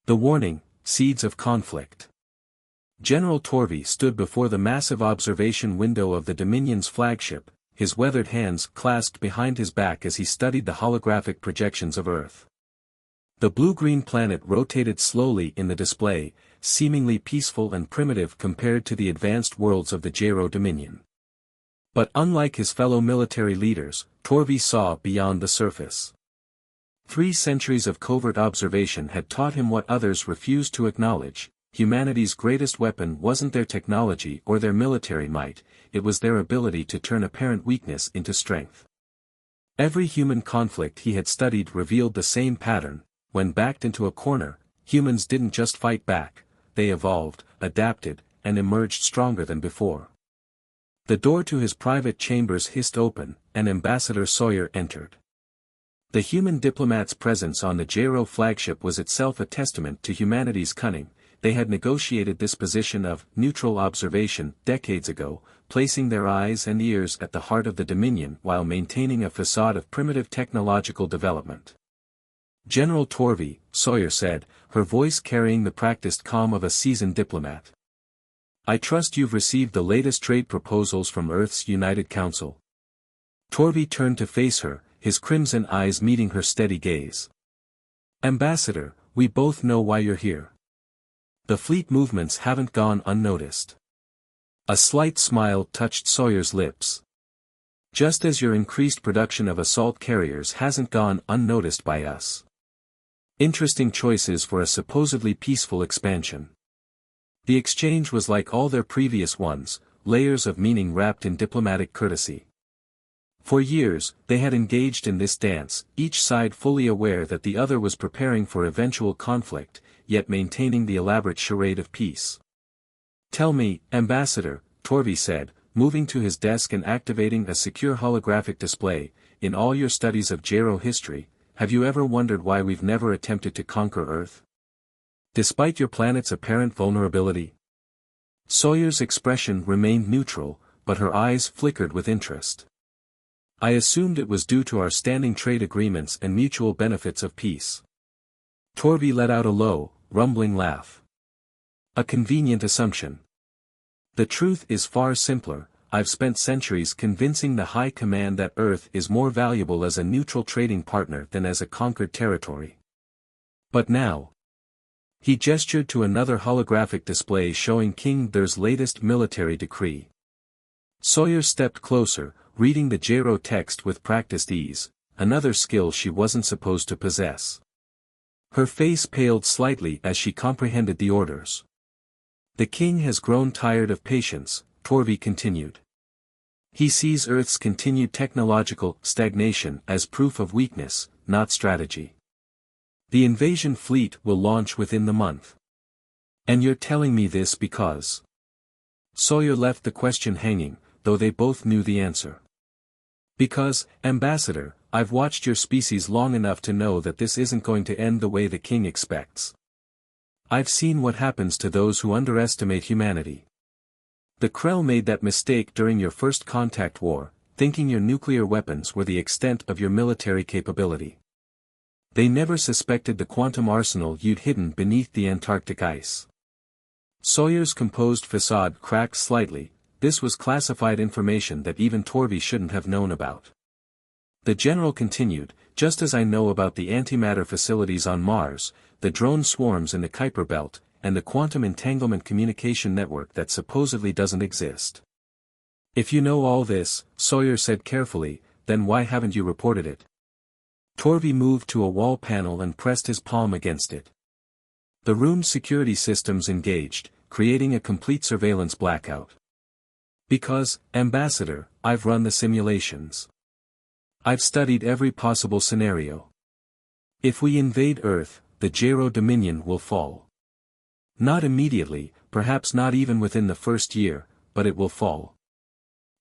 The warning, seeds of conflict. General Torvi stood before the massive observation window of the Dominion's flagship, his weathered hands clasped behind his back as he studied the holographic projections of Earth. The blue-green planet rotated slowly in the display, seemingly peaceful and primitive compared to the advanced worlds of the Jaro Dominion. But unlike his fellow military leaders, Torvi saw beyond the surface. 3 centuries of covert observation had taught him what others refused to acknowledge: humanity's greatest weapon wasn't their technology or their military might, it was their ability to turn apparent weakness into strength. Every human conflict he had studied revealed the same pattern: when backed into a corner, humans didn't just fight back, they evolved, adapted, and emerged stronger than before. The door to his private chambers hissed open, and Ambassador Sawyer entered. The human diplomat's presence on the Jaro flagship was itself a testament to humanity's cunning. They had negotiated this position of neutral observation decades ago, placing their eyes and ears at the heart of the Dominion while maintaining a facade of primitive technological development. "General Torvi," Sawyer said, her voice carrying the practiced calm of a seasoned diplomat. "I trust you've received the latest trade proposals from Earth's United Council." Torvi turned to face her, his crimson eyes meeting her steady gaze. "Ambassador, we both know why you're here. The fleet movements haven't gone unnoticed." A slight smile touched Sawyer's lips. "Just as your increased production of assault carriers hasn't gone unnoticed by us. Interesting choices for a supposedly peaceful expansion." The exchange was like all their previous ones, layers of meaning wrapped in diplomatic courtesy. For years, they had engaged in this dance, each side fully aware that the other was preparing for eventual conflict, yet maintaining the elaborate charade of peace. "Tell me, Ambassador," Torvi said, moving to his desk and activating a secure holographic display, "in all your studies of Jaro history, have you ever wondered why we've never attempted to conquer Earth? Despite your planet's apparent vulnerability?" Sawyer's expression remained neutral, but her eyes flickered with interest. "I assumed it was due to our standing trade agreements and mutual benefits of peace." Torvi let out a low, rumbling laugh. "A convenient assumption. The truth is far simpler. I've spent centuries convincing the High Command that Earth is more valuable as a neutral trading partner than as a conquered territory. But now..." He gestured to another holographic display showing King Thur's latest military decree. Sawyer stepped closer, reading the Jaro text with practiced ease, another skill she wasn't supposed to possess. Her face paled slightly as she comprehended the orders. "The king has grown tired of patience," Torvi continued. "He sees Earth's continued technological stagnation as proof of weakness, not strategy. The invasion fleet will launch within the month. And you're telling me this because..." Sawyer left the question hanging, though they both knew the answer. "Because, Ambassador, I've watched your species long enough to know that this isn't going to end the way the king expects. I've seen what happens to those who underestimate humanity. The Krell made that mistake during your first contact war, thinking your nuclear weapons were the extent of your military capability. They never suspected the quantum arsenal you'd hidden beneath the Antarctic ice." Sawyer's composed facade cracked slightly. This was classified information that even Torvi shouldn't have known about. The general continued, "Just as I know about the antimatter facilities on Mars, the drone swarms in the Kuiper Belt, and the quantum entanglement communication network that supposedly doesn't exist." "If you know all this," Sawyer said carefully, "then why haven't you reported it?" Torvi moved to a wall panel and pressed his palm against it. The room's security systems engaged, creating a complete surveillance blackout. "Because, Ambassador, I've run the simulations. I've studied every possible scenario. If we invade Earth, the Jaro Dominion will fall. Not immediately, perhaps not even within the first year, but it will fall.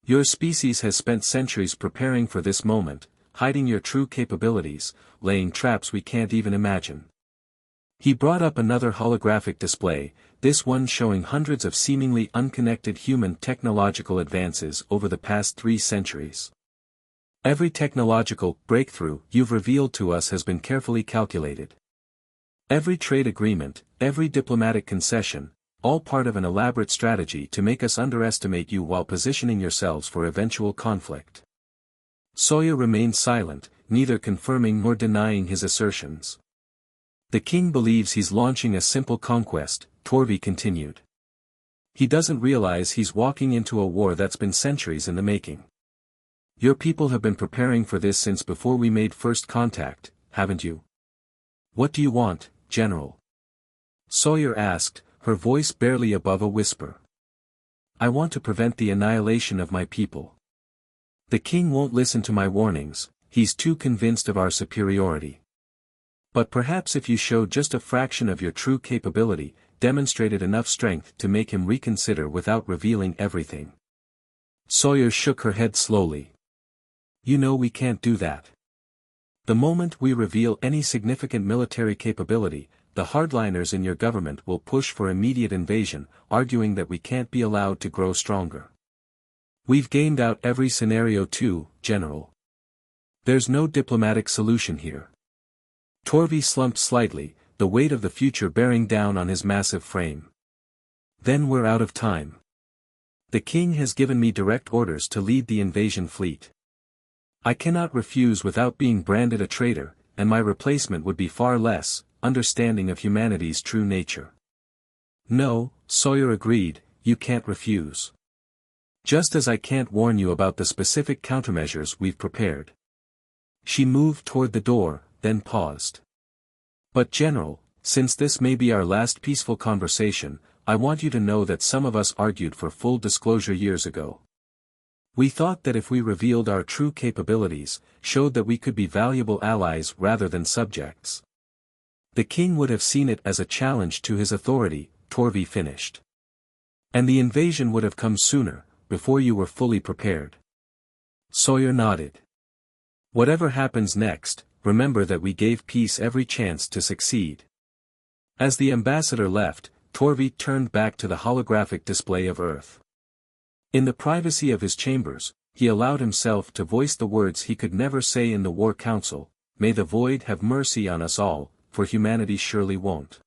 Your species has spent centuries preparing for this moment, hiding your true capabilities, laying traps we can't even imagine." He brought up another holographic display, this one showing hundreds of seemingly unconnected human technological advances over the past 3 centuries. "Every technological breakthrough you've revealed to us has been carefully calculated. Every trade agreement, every diplomatic concession, all part of an elaborate strategy to make us underestimate you while positioning yourselves for eventual conflict. Sawyer remained silent, neither confirming nor denying his assertions. The king believes he's launching a simple conquest, Torvi continued. He doesn't realize he's walking into a war that's been centuries in the making. Your people have been preparing for this since before we made first contact, haven't you? What do you want, General? Sawyer asked, her voice barely above a whisper. I want to prevent the annihilation of my people. The king won't listen to my warnings, he's too convinced of our superiority. But perhaps if you showed just a fraction of your true capability, demonstrated enough strength to make him reconsider without revealing everything. Sawyer shook her head slowly. You know we can't do that. The moment we reveal any significant military capability, the hardliners in your government will push for immediate invasion, arguing that we can't be allowed to grow stronger. We've gamed out every scenario too, General. There's no diplomatic solution here. Torvi slumped slightly, the weight of the future bearing down on his massive frame. Then we're out of time. The king has given me direct orders to lead the invasion fleet. I cannot refuse without being branded a traitor, and my replacement would be far less understanding of humanity's true nature. No, Sawyer agreed, you can't refuse. Just as I can't warn you about the specific countermeasures we've prepared. She moved toward the door, then paused. But General, since this may be our last peaceful conversation, I want you to know that some of us argued for full disclosure years ago. We thought that if we revealed our true capabilities, showed that we could be valuable allies rather than subjects. The king would have seen it as a challenge to his authority, Torvi finished. And the invasion would have come sooner, before you were fully prepared. Sawyer nodded. Whatever happens next, remember that we gave peace every chance to succeed. As the ambassador left, Torvi turned back to the holographic display of Earth. In the privacy of his chambers, he allowed himself to voice the words he could never say in the War Council, "May the Void have mercy on us all, for humanity surely won't."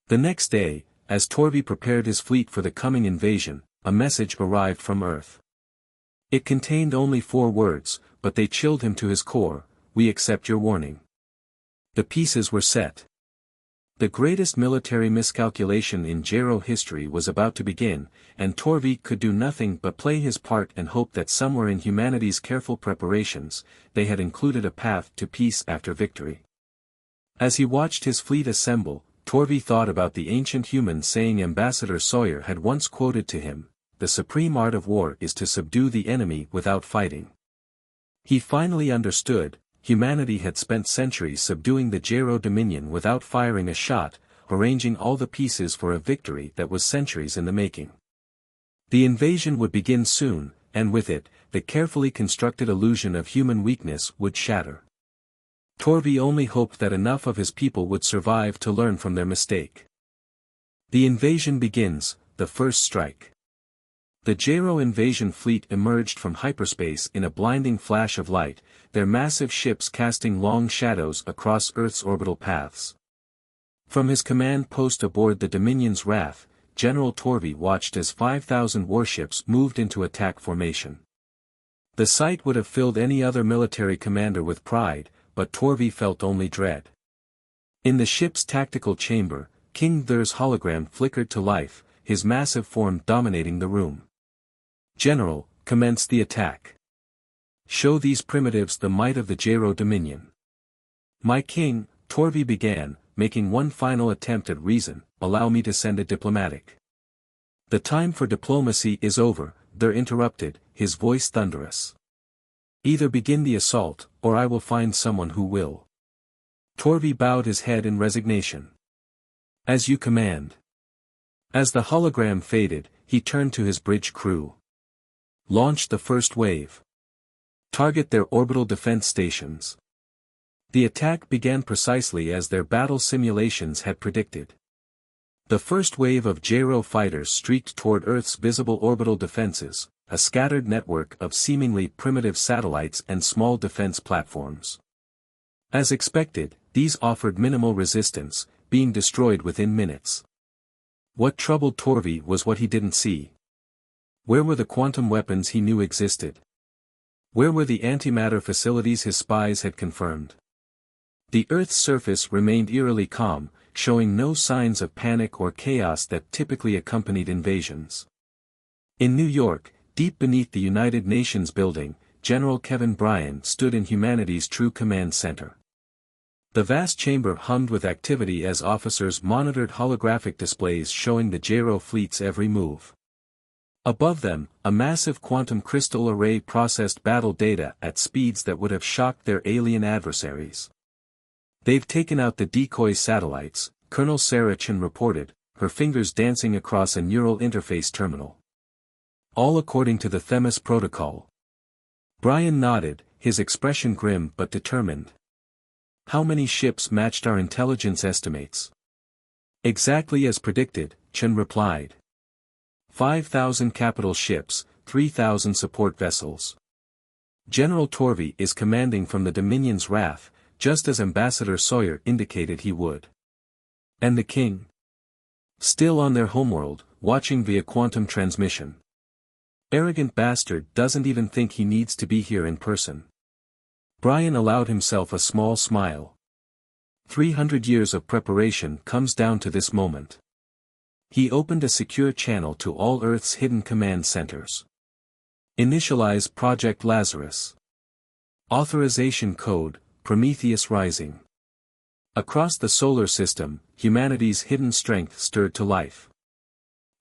The next day, as Torvi prepared his fleet for the coming invasion, a message arrived from Earth. It contained only 4 words, but they chilled him to his core: "We accept your warning." The pieces were set. The greatest military miscalculation in Jaro history was about to begin, and Torvi could do nothing but play his part and hope that somewhere in humanity's careful preparations, they had included a path to peace after victory. As he watched his fleet assemble, Torvi thought about the ancient human saying Ambassador Sawyer had once quoted to him: "The supreme art of war is to subdue the enemy without fighting." He finally understood. Humanity had spent centuries subduing the Jaro Dominion without firing a shot, arranging all the pieces for a victory that was centuries in the making. The invasion would begin soon, and with it, the carefully constructed illusion of human weakness would shatter. Torvi only hoped that enough of his people would survive to learn from their mistake. The invasion begins, the first strike. The Jaro invasion fleet emerged from hyperspace in a blinding flash of light, their massive ships casting long shadows across Earth's orbital paths. From his command post aboard the Dominion's Wrath, General Torvi watched as 5,000 warships moved into attack formation. The sight would have filled any other military commander with pride, but Torvi felt only dread. In the ship's tactical chamber, King Thur's hologram flickered to life, his massive form dominating the room. "General, commence the attack. Show these primitives the might of the Jaro Dominion." "My king," Torvi began, making one final attempt at reason, "allow me to send a diplomatic." "The time for diplomacy is over," Thur interrupted, his voice thunderous. "Either begin the assault, or I will find someone who will." Torvi bowed his head in resignation. "As you command." As the hologram faded, he turned to his bridge crew. "Launch the first wave. Target their orbital defense stations." The attack began precisely as their battle simulations had predicted. The first wave of Jaro fighters streaked toward Earth's visible orbital defenses, a scattered network of seemingly primitive satellites and small defense platforms. As expected, these offered minimal resistance, being destroyed within minutes. What troubled Torvi was what he didn't see. Where were the quantum weapons he knew existed? Where were the antimatter facilities his spies had confirmed? The Earth's surface remained eerily calm, showing no signs of panic or chaos that typically accompanied invasions. In New York, deep beneath the United Nations building, General Kevin Bryan stood in humanity's true command center. The vast chamber hummed with activity as officers monitored holographic displays showing the Jaro fleet's every move. Above them, a massive quantum crystal array processed battle data at speeds that would have shocked their alien adversaries. "They've taken out the decoy satellites," Colonel Sarah Chen reported, her fingers dancing across a neural interface terminal. "All according to the Themis protocol." Bryan nodded, his expression grim but determined. "How many ships matched our intelligence estimates?" "Exactly as predicted," Chen replied. 5,000 capital ships, 3,000 support vessels. General Torvi is commanding from the Dominion's Wrath, just as Ambassador Sawyer indicated he would. And the king? Still on their homeworld, watching via quantum transmission. Arrogant bastard doesn't even think he needs to be here in person. Bryan allowed himself a small smile. 300 years of preparation comes down to this moment. He opened a secure channel to all Earth's hidden command centers. Initialize Project Lazarus. Authorization code, Prometheus Rising. Across the solar system, humanity's hidden strength stirred to life.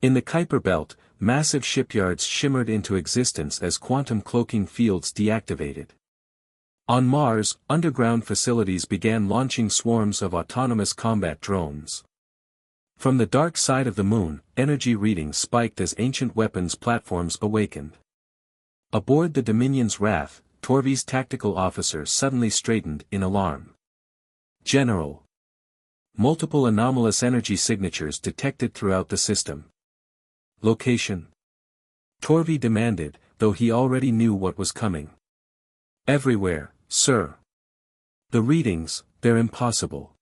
In the Kuiper Belt, massive shipyards shimmered into existence as quantum cloaking fields deactivated. On Mars, underground facilities began launching swarms of autonomous combat drones. From the dark side of the moon, energy readings spiked as ancient weapons platforms awakened. Aboard the Dominion's Wrath, Torvi's tactical officer suddenly straightened in alarm. "General." Multiple anomalous energy signatures detected throughout the system. "Location?" Torvi demanded, though he already knew what was coming. "Everywhere, sir." "The readings, they're impossible.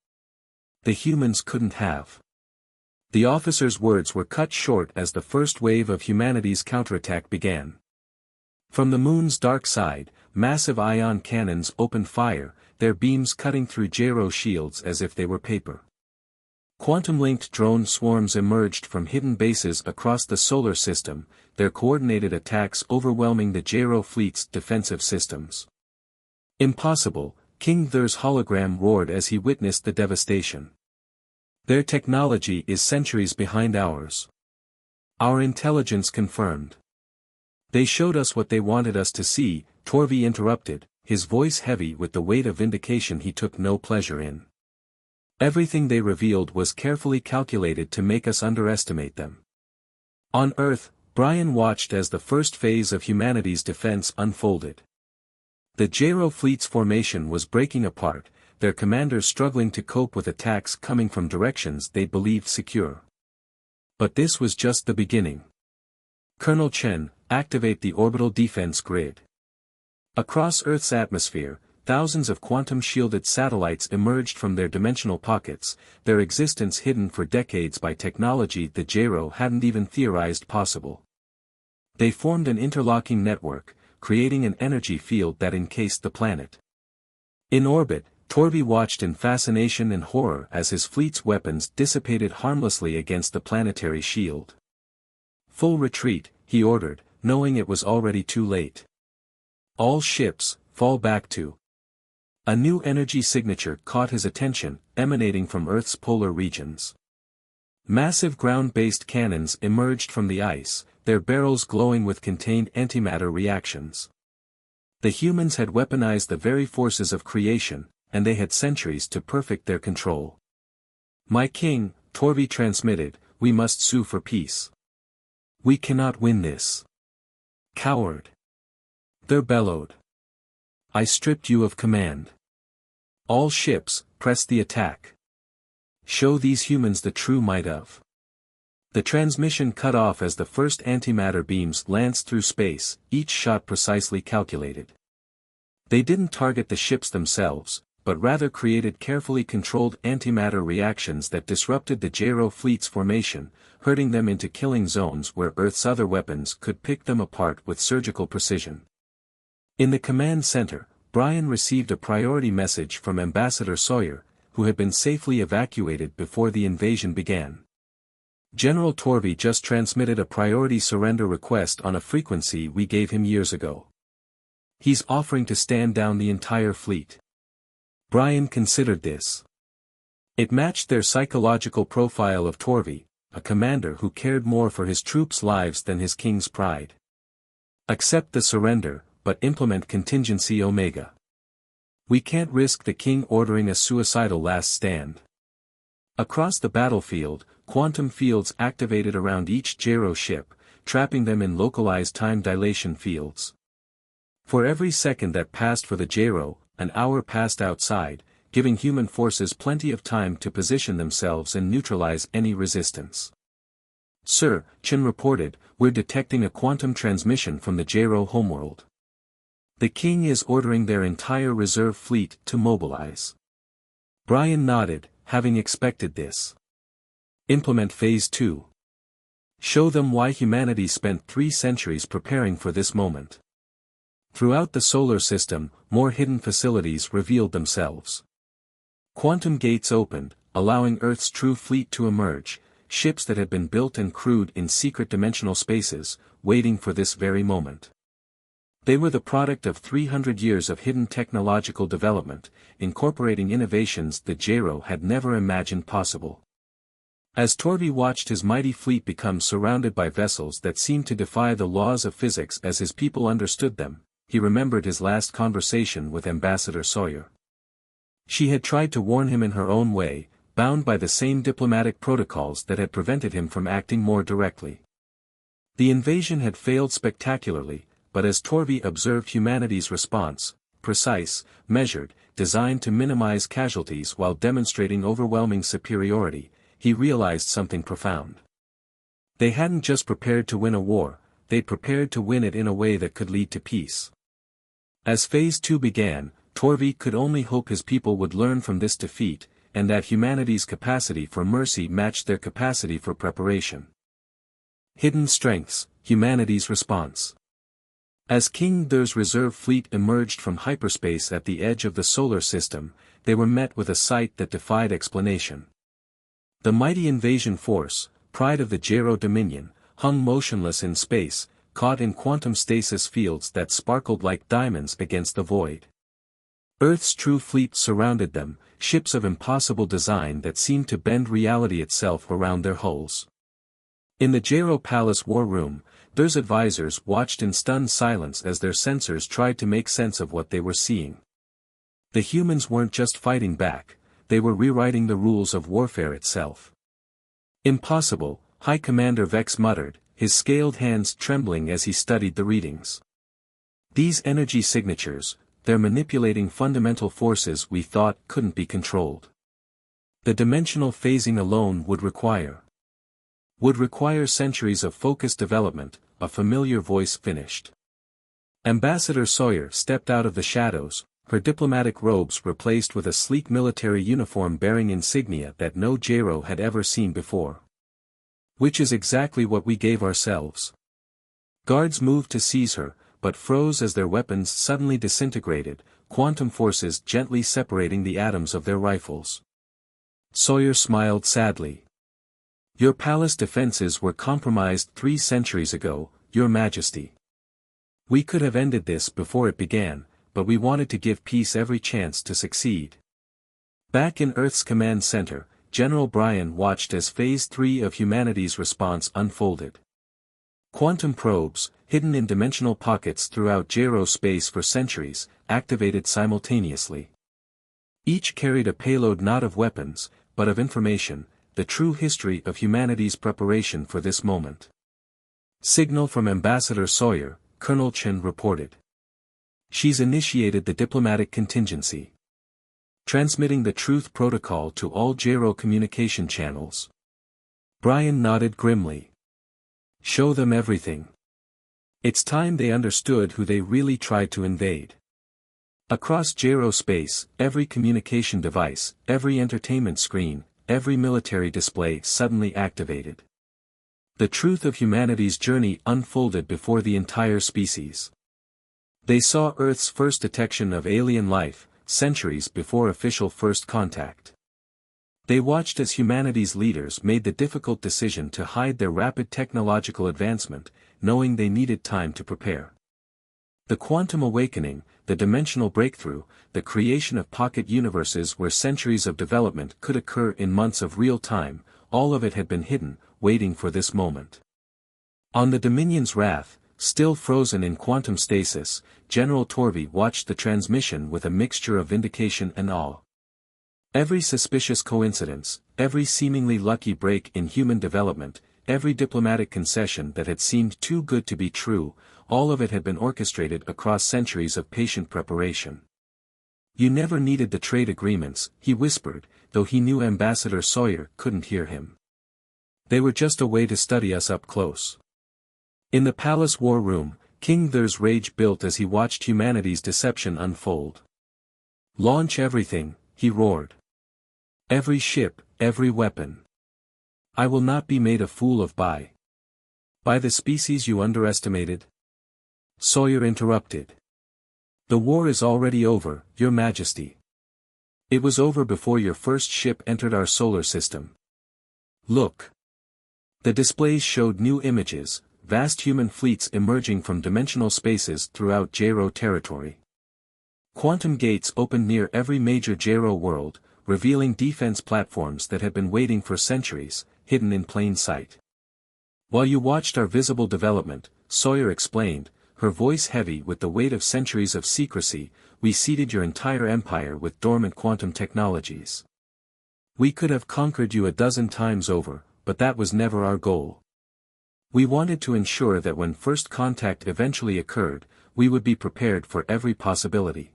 The humans couldn't have." The officer's words were cut short as the first wave of humanity's counterattack began. From the moon's dark side, massive ion cannons opened fire, their beams cutting through Jaro shields as if they were paper. Quantum-linked drone swarms emerged from hidden bases across the solar system, their coordinated attacks overwhelming the Jaro fleet's defensive systems. "Impossible," King Thur's hologram roared as he witnessed the devastation. "Their technology is centuries behind ours. Our intelligence confirmed." "They showed us what they wanted us to see," Torvi interrupted, his voice heavy with the weight of vindication he took no pleasure in. "Everything they revealed was carefully calculated to make us underestimate them." On Earth, Bryan watched as the first phase of humanity's defense unfolded. The Jaro fleet's formation was breaking apart, their commanders struggling to cope with attacks coming from directions they believed secure. But this was just the beginning. "Colonel Chen, activate the orbital defense grid." Across Earth's atmosphere, thousands of quantum-shielded satellites emerged from their dimensional pockets, their existence hidden for decades by technology the Jaro hadn't even theorized possible. They formed an interlocking network, creating an energy field that encased the planet. In orbit, Torvi watched in fascination and horror as his fleet's weapons dissipated harmlessly against the planetary shield. "Full retreat," he ordered, knowing it was already too late. "All ships, fall back to." A new energy signature caught his attention, emanating from Earth's polar regions. Massive ground-based cannons emerged from the ice, their barrels glowing with contained antimatter reactions. The humans had weaponized the very forces of creation, and they had centuries to perfect their control. "My king," Torvi transmitted, "we must sue for peace. We cannot win this." "Coward!" Thur bellowed. "I stripped you of command. All ships, press the attack. Show these humans the true might of." The transmission cut off as the first antimatter beams lanced through space, each shot precisely calculated. They didn't target the ships themselves, but rather created carefully controlled antimatter reactions that disrupted the Jaro fleet's formation, herding them into killing zones where Earth's other weapons could pick them apart with surgical precision. In the command center, Brian received a priority message from Ambassador Sawyer, who had been safely evacuated before the invasion began. General Torvey just transmitted a priority surrender request on a frequency we gave him years ago. He's offering to stand down the entire fleet. Brian considered this. It matched their psychological profile of Torvey, a commander who cared more for his troops' lives than his king's pride. Accept the surrender, but implement contingency Omega. We can't risk the king ordering a suicidal last stand. Across the battlefield, quantum fields activated around each Jaro ship, trapping them in localized time dilation fields. For every second that passed for the Jaro, an hour passed outside, giving human forces plenty of time to position themselves and neutralize any resistance. Sir, Chin reported, we're detecting a quantum transmission from the Jaro homeworld. The king is ordering their entire reserve fleet to mobilize. Brian nodded, having expected this. Implement Phase 2. Show them why humanity spent 3 centuries preparing for this moment. Throughout the solar system, more hidden facilities revealed themselves. Quantum gates opened, allowing Earth's true fleet to emerge, ships that had been built and crewed in secret dimensional spaces, waiting for this very moment. They were the product of 300 years of hidden technological development, incorporating innovations the Jaro had never imagined possible. As Torvey watched his mighty fleet become surrounded by vessels that seemed to defy the laws of physics as his people understood them, he remembered his last conversation with Ambassador Sawyer. She had tried to warn him in her own way, bound by the same diplomatic protocols that had prevented him from acting more directly. The invasion had failed spectacularly, but as Torvey observed humanity's response, precise, measured, designed to minimize casualties while demonstrating overwhelming superiority, he realized something profound. They hadn't just prepared to win a war, they'd prepared to win it in a way that could lead to peace. As Phase 2 began, Torvey could only hope his people would learn from this defeat, and that humanity's capacity for mercy matched their capacity for preparation. Hidden strengths, humanity's response. As King Dur's reserve fleet emerged from hyperspace at the edge of the solar system, they were met with a sight that defied explanation. The mighty invasion force, pride of the Jaro Dominion, hung motionless in space, caught in quantum stasis fields that sparkled like diamonds against the void. Earth's true fleet surrounded them, ships of impossible design that seemed to bend reality itself around their hulls. In the Jaro Palace war room, Dur's advisors watched in stunned silence as their sensors tried to make sense of what they were seeing. The humans weren't just fighting back, they were rewriting the rules of warfare itself. Impossible, High Commander Vex muttered, his scaled hands trembling as he studied the readings. These energy signatures, they're manipulating fundamental forces we thought couldn't be controlled. The dimensional phasing alone would require centuries of focused development, a familiar voice finished. Ambassador Sawyer stepped out of the shadows, her diplomatic robes replaced with a sleek military uniform bearing insignia that no Jaro had ever seen before. Which is exactly what we gave ourselves. Guards moved to seize her, but froze as their weapons suddenly disintegrated, quantum forces gently separating the atoms of their rifles. Sawyer smiled sadly. Your palace defenses were compromised 3 centuries ago, Your Majesty. We could have ended this before it began, but we wanted to give peace every chance to succeed. Back in Earth's command center, General Brian watched as Phase 3 of humanity's response unfolded. Quantum probes, hidden in dimensional pockets throughout Jaro space for centuries, activated simultaneously. Each carried a payload not of weapons, but of information, the true history of humanity's preparation for this moment. Signal from Ambassador Sawyer, Colonel Chen reported. She's initiated the diplomatic contingency. Transmitting the truth protocol to all Jaro communication channels. Brian nodded grimly. Show them everything. It's time they understood who they really tried to invade. Across Jaro space, every communication device, every entertainment screen, every military display suddenly activated. The truth of humanity's journey unfolded before the entire species. They saw Earth's first detection of alien life, centuries before official first contact. They watched as humanity's leaders made the difficult decision to hide their rapid technological advancement, knowing they needed time to prepare. The quantum awakening, the dimensional breakthrough, the creation of pocket universes where centuries of development could occur in months of real time, all of it had been hidden, waiting for this moment. On the Dominion's wrath, still frozen in quantum stasis, General Torvi watched the transmission with a mixture of vindication and awe. Every suspicious coincidence, every seemingly lucky break in human development, every diplomatic concession that had seemed too good to be true, all of it had been orchestrated across centuries of patient preparation. "You never needed the trade agreements," he whispered, though he knew Ambassador Sawyer couldn't hear him. "They were just a way to study us up close." In the palace war room, King Thur's rage built as he watched humanity's deception unfold. "Launch everything," he roared. "Every ship, every weapon. I will not be made a fool of by the species you underestimated." Sawyer interrupted. "The war is already over, Your Majesty. It was over before your first ship entered our solar system. Look." The displays showed new images, vast human fleets emerging from dimensional spaces throughout Jaro territory. Quantum gates opened near every major Jaro world, revealing defense platforms that had been waiting for centuries, hidden in plain sight. "While you watched our visible development," Sawyer explained, her voice heavy with the weight of centuries of secrecy, "we seeded your entire empire with dormant quantum technologies. We could have conquered you a dozen times over, but that was never our goal. We wanted to ensure that when first contact eventually occurred, we would be prepared for every possibility."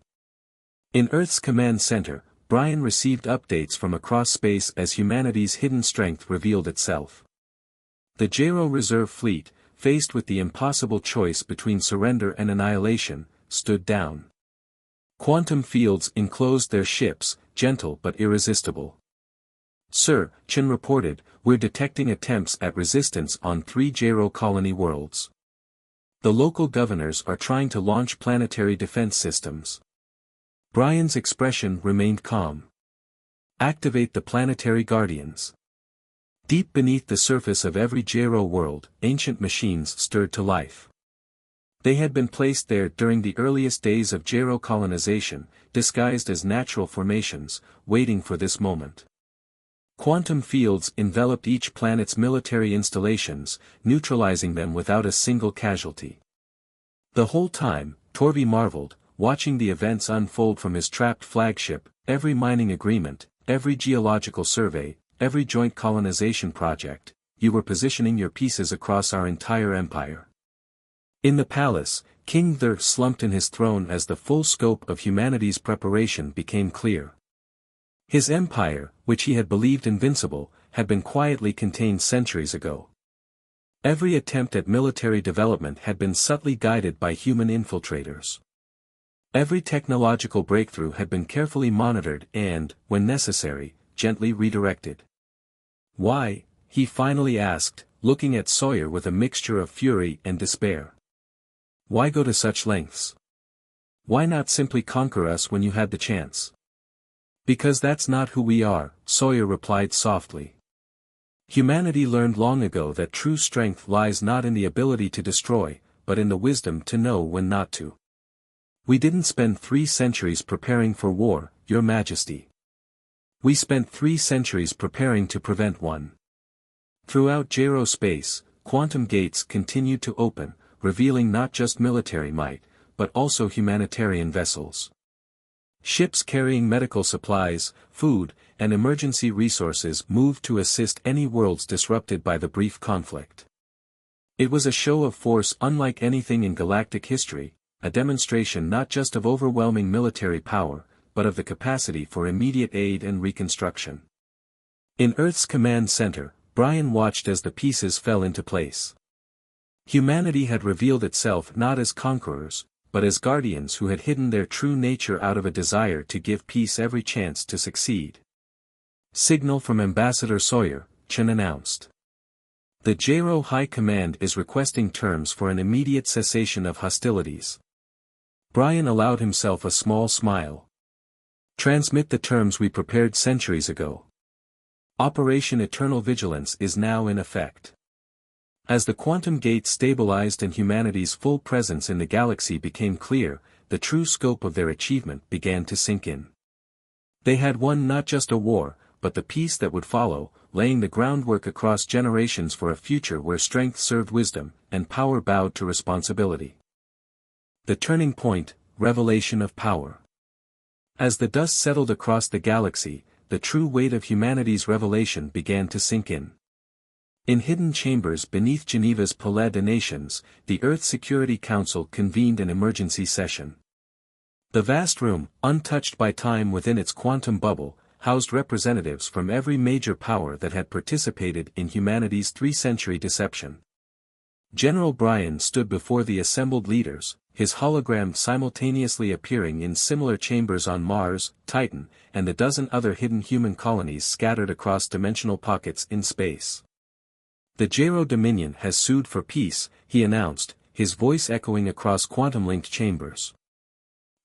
In Earth's command center, Brian received updates from across space as humanity's hidden strength revealed itself. The Jaro Reserve Fleet, faced with the impossible choice between surrender and annihilation, stood down. Quantum fields enclosed their ships, gentle but irresistible. "Sir," Chen reported, "we're detecting attempts at resistance on 3 Jaro colony worlds. The local governors are trying to launch planetary defense systems." Brian's expression remained calm. "Activate the planetary guardians." Deep beneath the surface of every Jaro world, ancient machines stirred to life. They had been placed there during the earliest days of Jaro colonization, disguised as natural formations, waiting for this moment. Quantum fields enveloped each planet's military installations, neutralizing them without a single casualty. The whole time, Torvi marveled, watching the events unfold from his trapped flagship, every mining agreement, every geological survey, every joint colonization project. You were positioning your pieces across our entire empire. In the palace, King Thur slumped in his throne as the full scope of humanity's preparation became clear. His empire, which he had believed invincible, had been quietly contained centuries ago. Every attempt at military development had been subtly guided by human infiltrators. Every technological breakthrough had been carefully monitored and, when necessary, gently redirected. "Why?" he finally asked, looking at Sawyer with a mixture of fury and despair. "Why go to such lengths? Why not simply conquer us when you had the chance?" "Because that's not who we are," Sawyer replied softly. "Humanity learned long ago that true strength lies not in the ability to destroy, but in the wisdom to know when not to. We didn't spend 3 centuries preparing for war, Your Majesty. We spent 3 centuries preparing to prevent one." Throughout Jaro space, quantum gates continued to open, revealing not just military might, but also humanitarian vessels. Ships carrying medical supplies, food, and emergency resources moved to assist any worlds disrupted by the brief conflict. It was a show of force unlike anything in galactic history, a demonstration not just of overwhelming military power, but of the capacity for immediate aid and reconstruction. In Earth's command center, Brian watched as the pieces fell into place. Humanity had revealed itself not as conquerors, but as guardians who had hidden their true nature out of a desire to give peace every chance to succeed. Signal from Ambassador Sawyer, Chen announced. The Jaro High Command is requesting terms for an immediate cessation of hostilities. Brian allowed himself a small smile. Transmit the terms we prepared centuries ago. Operation Eternal Vigilance is now in effect. As the quantum gate stabilized and humanity's full presence in the galaxy became clear, the true scope of their achievement began to sink in. They had won not just a war, but the peace that would follow, laying the groundwork across generations for a future where strength served wisdom, and power bowed to responsibility. The turning point, revelation of power. As the dust settled across the galaxy, the true weight of humanity's revelation began to sink in. In hidden chambers beneath Geneva's Palais des Nations, the Earth Security Council convened an emergency session. The vast room, untouched by time within its quantum bubble, housed representatives from every major power that had participated in humanity's 3-century deception. General Brian stood before the assembled leaders, his hologram simultaneously appearing in similar chambers on Mars, Titan, and the dozen other hidden human colonies scattered across dimensional pockets in space. The Jaro Dominion has sued for peace, he announced, his voice echoing across quantum-linked chambers.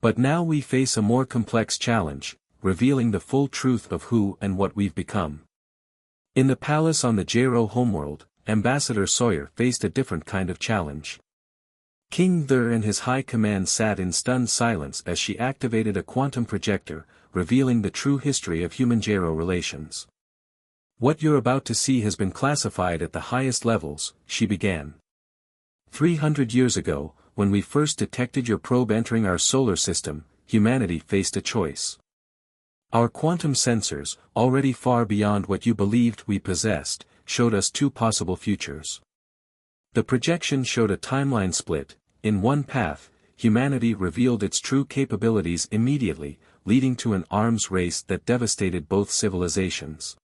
But now we face a more complex challenge, revealing the full truth of who and what we've become. In the palace on the Jaro homeworld, Ambassador Sawyer faced a different kind of challenge. King Thur and his high command sat in stunned silence as she activated a quantum projector, revealing the true history of human-Jaro relations. What you're about to see has been classified at the highest levels, she began. 300 years ago, when we first detected your probe entering our solar system, humanity faced a choice. Our quantum sensors, already far beyond what you believed we possessed, showed us 2 possible futures. The projection showed a timeline split. In one path, humanity revealed its true capabilities immediately, leading to an arms race that devastated both civilizations.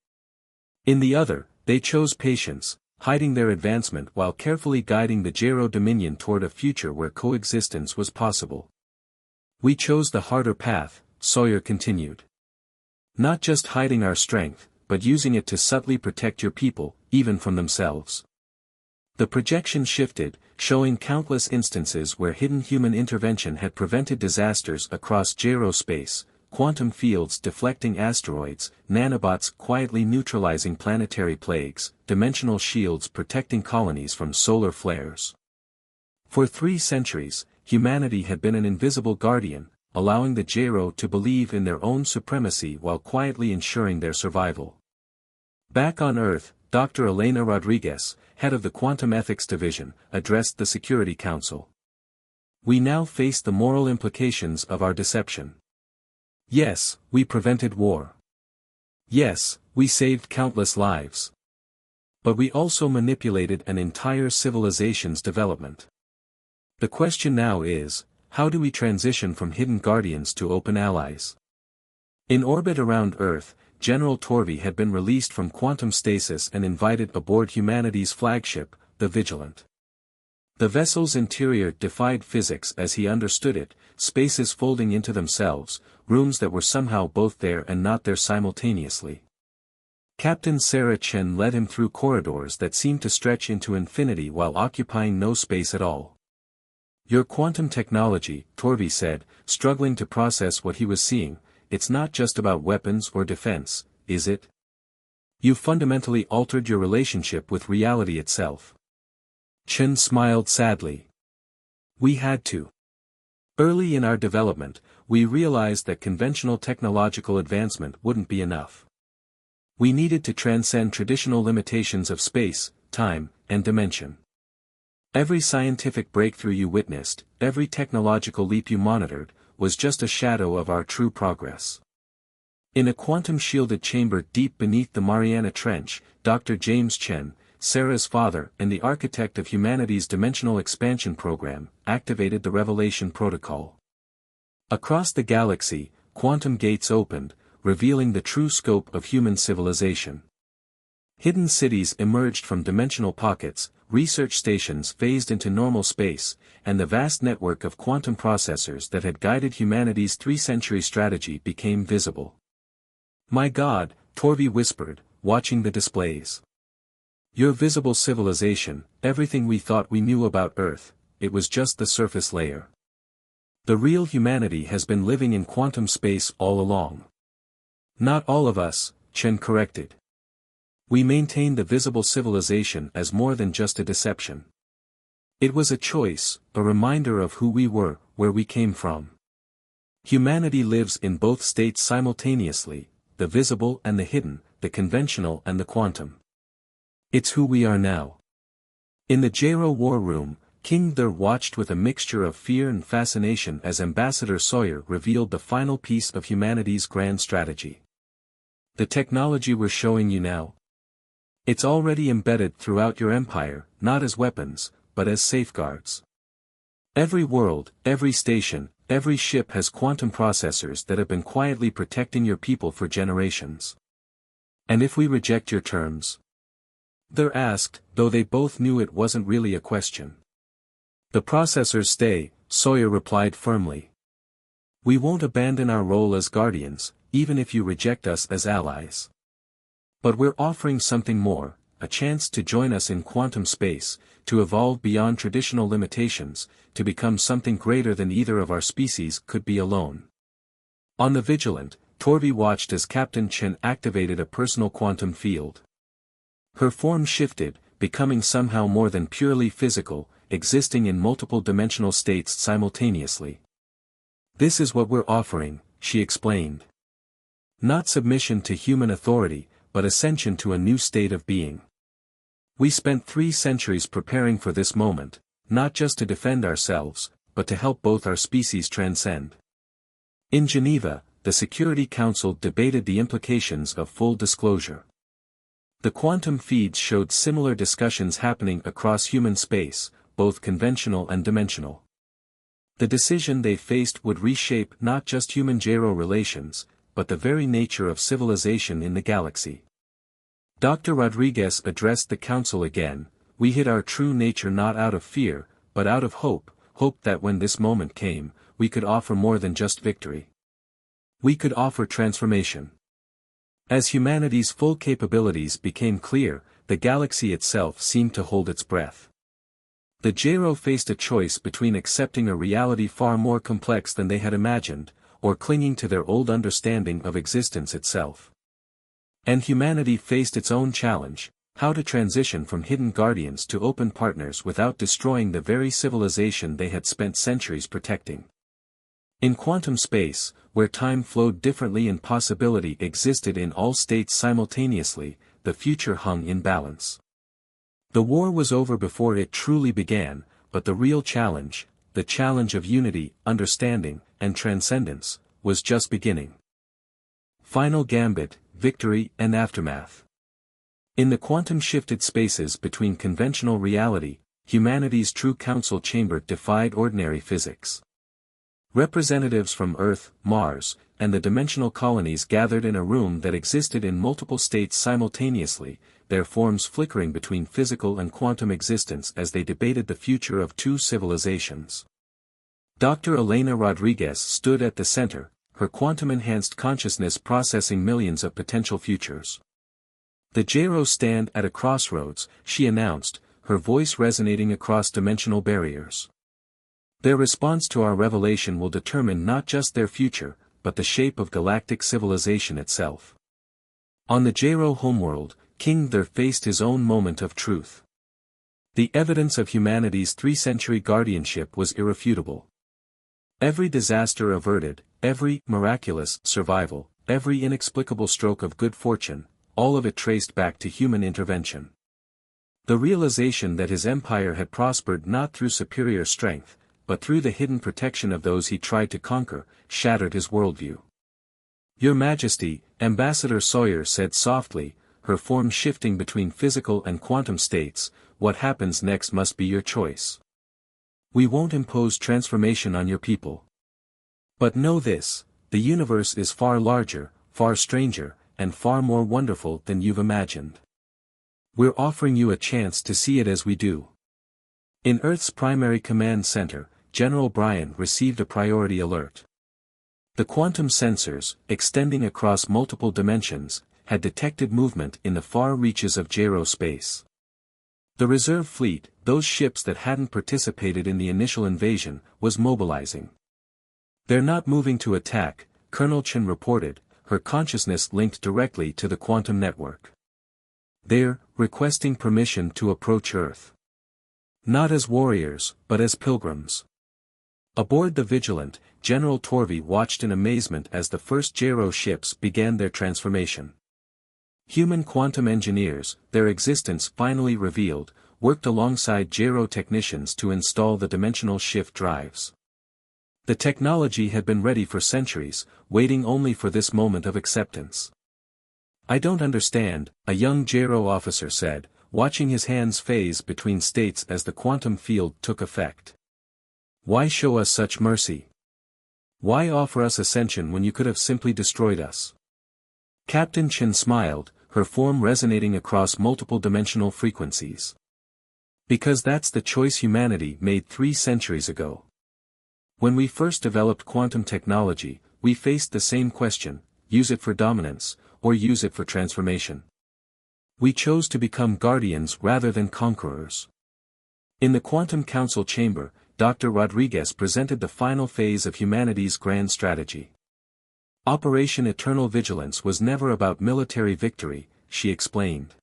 In the other, they chose patience, hiding their advancement while carefully guiding the Jaro Dominion toward a future where coexistence was possible. We chose the harder path, Sawyer continued. Not just hiding our strength, but using it to subtly protect your people, even from themselves. The projection shifted, showing countless instances where hidden human intervention had prevented disasters across Jaro space, quantum fields deflecting asteroids, nanobots quietly neutralizing planetary plagues, dimensional shields protecting colonies from solar flares. For 3 centuries, humanity had been an invisible guardian, allowing the Jaro to believe in their own supremacy while quietly ensuring their survival. Back on Earth, Dr. Elena Rodriguez, head of the Quantum Ethics Division, addressed the Security Council. We now face the moral implications of our deception. Yes, we prevented war. Yes, we saved countless lives. But we also manipulated an entire civilization's development. The question now is, how do we transition from hidden guardians to open allies? In orbit around Earth, General Torvi had been released from quantum stasis and invited aboard humanity's flagship, the Vigilant. The vessel's interior defied physics as he understood it, spaces folding into themselves, rooms that were somehow both there and not there simultaneously. Captain Sarah Chen led him through corridors that seemed to stretch into infinity while occupying no space at all. Your quantum technology, Torvi said, struggling to process what he was seeing, it's not just about weapons or defense, is it? You fundamentally altered your relationship with reality itself. Chen smiled sadly. We had to. Early in our development, we realized that conventional technological advancement wouldn't be enough. We needed to transcend traditional limitations of space, time, and dimension. Every scientific breakthrough you witnessed, every technological leap you monitored, was just a shadow of our true progress. In a quantum-shielded chamber deep beneath the Mariana Trench, Dr. James Chen, Sarah's father and the architect of humanity's dimensional expansion program, activated the Revelation Protocol. Across the galaxy, quantum gates opened, revealing the true scope of human civilization. Hidden cities emerged from dimensional pockets, research stations phased into normal space, and the vast network of quantum processors that had guided humanity's 3-century strategy became visible. "My God," Torvi whispered, watching the displays. "Your visible civilization, everything we thought we knew about Earth, it was just the surface layer. The real humanity has been living in quantum space all along." "Not all of us," Chen corrected. "We maintained the visible civilization as more than just a deception. It was a choice, a reminder of who we were, where we came from. Humanity lives in both states simultaneously, the visible and the hidden, the conventional and the quantum. It's who we are now." In the Jaro war room, King There watched with a mixture of fear and fascination as Ambassador Sawyer revealed the final piece of humanity's grand strategy. "The technology we're showing you now? It's already embedded throughout your empire, not as weapons, but as safeguards. Every world, every station, every ship has quantum processors that have been quietly protecting your people for generations. And if we reject your terms?" There asked, though they both knew it wasn't really a question. "The processors stay," Sawyer replied firmly. "We won't abandon our role as guardians, even if you reject us as allies. But we're offering something more, a chance to join us in quantum space, to evolve beyond traditional limitations, to become something greater than either of our species could be alone." On the Vigilant, Torvi watched as Captain Chen activated a personal quantum field. Her form shifted, becoming somehow more than purely physical, existing in multiple dimensional states simultaneously. "This is what we're offering," she explained. "Not submission to human authority, but ascension to a new state of being. We spent 3 centuries preparing for this moment, not just to defend ourselves, but to help both our species transcend." In Geneva, the Security Council debated the implications of full disclosure. The quantum feeds showed similar discussions happening across human space, both conventional and dimensional. The decision they faced would reshape not just human-Jaro relations, but the very nature of civilization in the galaxy. Dr. Rodriguez addressed the council again. "We hid our true nature not out of fear, but out of hope that when this moment came, we could offer more than just victory. We could offer transformation." As humanity's full capabilities became clear, the galaxy itself seemed to hold its breath. The Jaro faced a choice between accepting a reality far more complex than they had imagined, or clinging to their old understanding of existence itself. And humanity faced its own challenge: how to transition from hidden guardians to open partners without destroying the very civilization they had spent centuries protecting. In quantum space, where time flowed differently and possibility existed in all states simultaneously, the future hung in balance. The war was over before it truly began, but the real challenge, the challenge of unity, understanding, and transcendence, was just beginning. Final gambit, victory and aftermath. In the quantum-shifted spaces between conventional reality, humanity's true council chamber defied ordinary physics. Representatives from Earth, Mars, and the dimensional colonies gathered in a room that existed in multiple states simultaneously, their forms flickering between physical and quantum existence as they debated the future of 2 civilizations. Dr. Elena Rodriguez stood at the center, her quantum-enhanced consciousness processing millions of potential futures. "The Jaro stand at a crossroads," she announced, her voice resonating across dimensional barriers. "Their response to our revelation will determine not just their future, but the shape of galactic civilization itself." On the Jaro homeworld, King There faced his own moment of truth. The evidence of humanity's 3-century guardianship was irrefutable. Every disaster averted, every miraculous survival, every inexplicable stroke of good fortune, all of it traced back to human intervention. The realization that his empire had prospered not through superior strength, but through the hidden protection of those he tried to conquer, shattered his worldview. "Your Majesty," Ambassador Sawyer said softly, her form shifting between physical and quantum states, "what happens next must be your choice. We won't impose transformation on your people. But know this, the universe is far larger, far stranger, and far more wonderful than you've imagined. We're offering you a chance to see it as we do. In Earth's primary command center, General Bryan received a priority alert. The quantum sensors, extending across multiple dimensions, had detected movement in the far reaches of Jaro space. The reserve fleet, those ships that hadn't participated in the initial invasion, was mobilizing. "They're not moving to attack," Colonel Chen reported, her consciousness linked directly to the quantum network. "They're requesting permission to approach Earth. Not as warriors, but as pilgrims." Aboard the Vigilant, General Torvi watched in amazement as the first Jaro ships began their transformation. Human quantum engineers, their existence finally revealed, worked alongside Jaro technicians to install the dimensional shift drives. The technology had been ready for centuries, waiting only for this moment of acceptance. "I don't understand," a young Jaro officer said, watching his hands phase between states as the quantum field took effect. "Why show us such mercy? Why offer us ascension when you could have simply destroyed us?" Captain Chen smiled, her form resonating across multiple dimensional frequencies. "Because that's the choice humanity made 3 centuries ago. When we first developed quantum technology, we faced the same question: use it for dominance, or use it for transformation. We chose to become guardians rather than conquerors." In the Quantum Council chamber, Dr. Rodriguez presented the final phase of humanity's grand strategy. Operation Eternal Vigilance was never about military victory, she explained.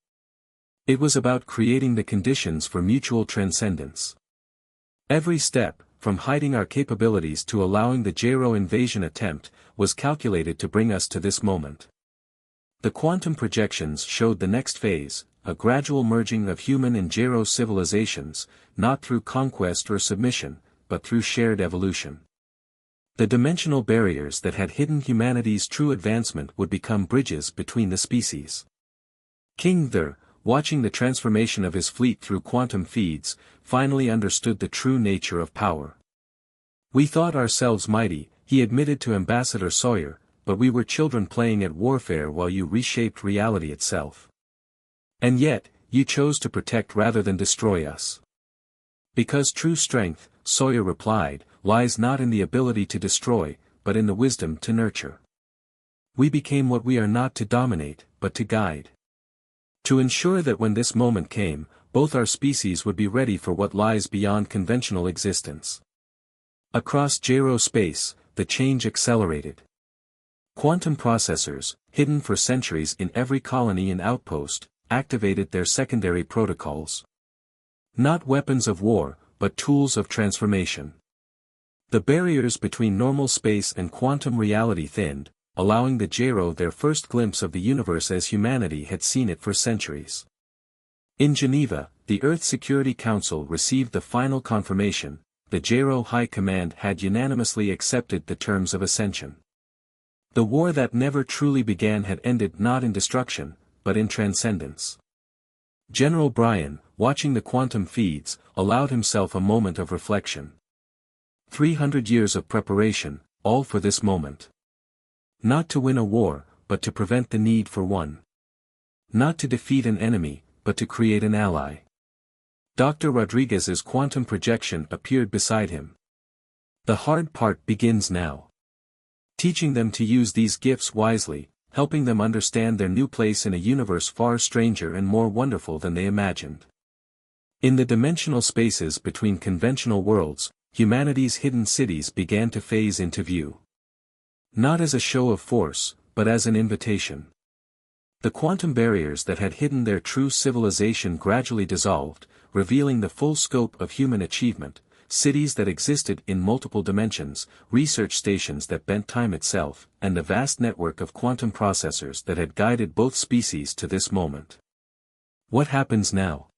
It was about creating the conditions for mutual transcendence. Every step, from hiding our capabilities to allowing the Jaro invasion attempt, was calculated to bring us to this moment. The quantum projections showed the next phase, a gradual merging of human and Jaro civilizations, not through conquest or submission, but through shared evolution. The dimensional barriers that had hidden humanity's true advancement would become bridges between the species. King Ther, watching the transformation of his fleet through quantum feeds, finally understood the true nature of power. "We thought ourselves mighty," he admitted to Ambassador Sawyer, "but we were children playing at warfare while you reshaped reality itself. And yet, you chose to protect rather than destroy us." "Because true strength," Sawyer replied, "lies not in the ability to destroy, but in the wisdom to nurture. We became what we are not to dominate, but to guide. To ensure that when this moment came, both our species would be ready for what lies beyond conventional existence." Across Jaro space, the change accelerated. Quantum processors, hidden for centuries in every colony and outpost, activated their secondary protocols. Not weapons of war, but tools of transformation. The barriers between normal space and quantum reality thinned, allowing the Jaro their first glimpse of the universe as humanity had seen it for centuries. In Geneva, the Earth Security Council received the final confirmation: the Jaro High Command had unanimously accepted the terms of ascension. The war that never truly began had ended not in destruction, but in transcendence. General Bryan, watching the quantum feeds, allowed himself a moment of reflection. 300 years of preparation, all for this moment. Not to win a war, but to prevent the need for one. Not to defeat an enemy, but to create an ally. Dr. Rodriguez's quantum projection appeared beside him. "The hard part begins now. Teaching them to use these gifts wisely, helping them understand their new place in a universe far stranger and more wonderful than they imagined." In the dimensional spaces between conventional worlds, humanity's hidden cities began to phase into view. Not as a show of force, but as an invitation. The quantum barriers that had hidden their true civilization gradually dissolved, revealing the full scope of human achievement: cities that existed in multiple dimensions, research stations that bent time itself, and the vast network of quantum processors that had guided both species to this moment. "What happens now?"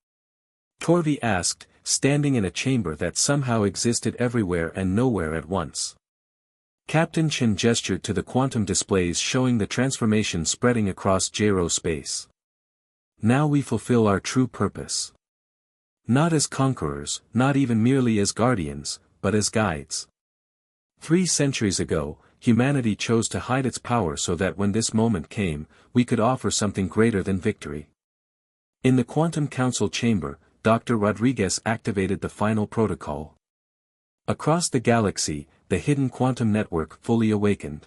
Torvi asked, standing in a chamber that somehow existed everywhere and nowhere at once. Captain Chen gestured to the quantum displays showing the transformation spreading across Jaro space. "Now we fulfill our true purpose. Not as conquerors, not even merely as guardians, but as guides. 3 centuries ago, humanity chose to hide its power so that when this moment came, we could offer something greater than victory. In the Quantum Council chamber, Dr. Rodriguez activated the final protocol. Across the galaxy, the hidden quantum network fully awakened.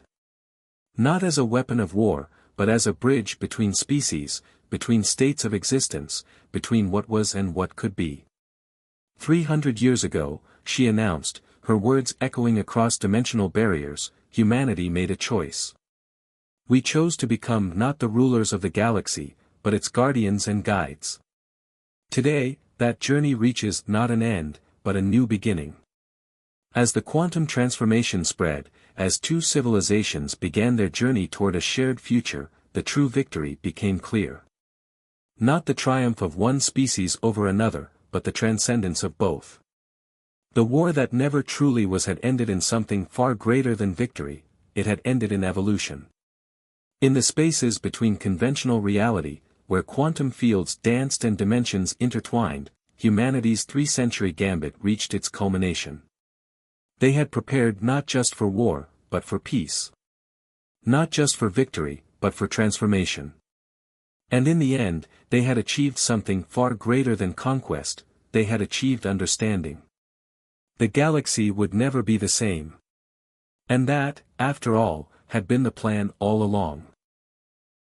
Not as a weapon of war, but as a bridge between species, between states of existence, between what was and what could be. 300 years ago, she announced, her words echoing across dimensional barriers, humanity made a choice. We chose to become not the rulers of the galaxy, but its guardians and guides. Today, that journey reaches not an end, but a new beginning. As the quantum transformation spread, as two civilizations began their journey toward a shared future, the true victory became clear. Not the triumph of one species over another, but the transcendence of both. The war that never truly was had ended in something far greater than victory, it had ended in evolution. In the spaces between conventional reality, where quantum fields danced and dimensions intertwined, humanity's 3-century gambit reached its culmination. They had prepared not just for war, but for peace. Not just for victory, but for transformation. And in the end, they had achieved something far greater than conquest, they had achieved understanding. The galaxy would never be the same. And that, after all, had been the plan all along.